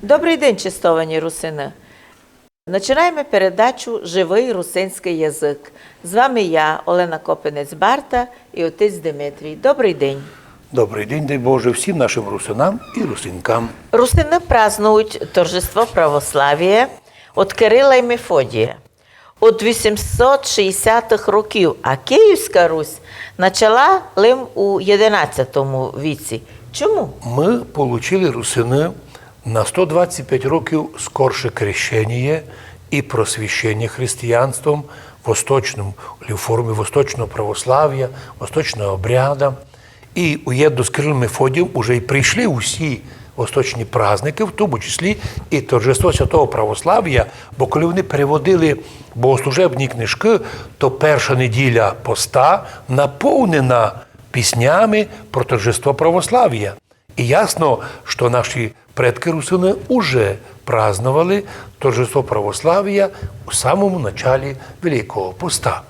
Добрий день, чистовані русини! Починаємо передачу «Живий русинський язик». З вами я, Олена Копенець-Барта і отець Дмитрій. Добрий день! Добрий день, дай Боже, всім нашим русинам і русинкам. Русини празднують торжество православ'я від Кирила і Мефодія. От 860-х років, а Київська Русь почала лим у 11 віці. Чому? Ми отримали русини на 125 років скорше крещення і просвіщення християнством в формі восточного православ'я, восточного обряду. І уєдно з Кирилом Мефодієм вже й прийшли усі восточні праздники, в тому числі і торжество святого православ'я, бо коли вони переводили богослужебні книжки, то перша неділя поста наповнена піснями про торжество православ'я. І ясно, що наші предки-русини вже празднували торжество православ'я у самому началі Великого поста.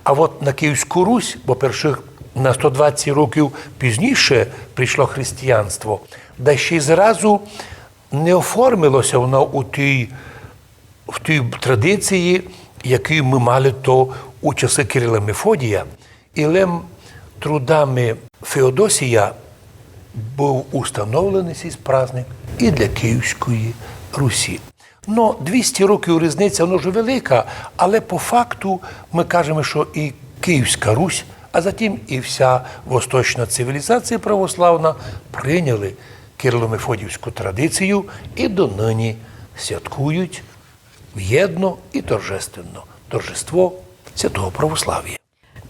А от на Київську Русь, бо перших на 120 років пізніше прийшло християнство, да ще й зразу не оформилося воно в тій традиції, яку ми мали то у часи Кирила Мефодія. І лем трудами Феодосія був установлений цей праздник і для Київської Русі. Но 200 років різниця, вона вже велика, але по факту ми кажемо, що і Київська Русь, а затім і вся восточна цивілізація православна прийняли Кирило-Мефодіївську традицію і донині святкують в'єдно і торжественно торжество святого православ'я.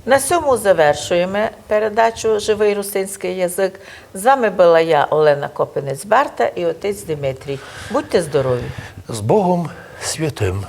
На цьому завершуємо передачу «Живий русинський язик». З вами була я, Олена Копенець-Барта і отець Дмитрій. Будьте здорові! З Богом святим!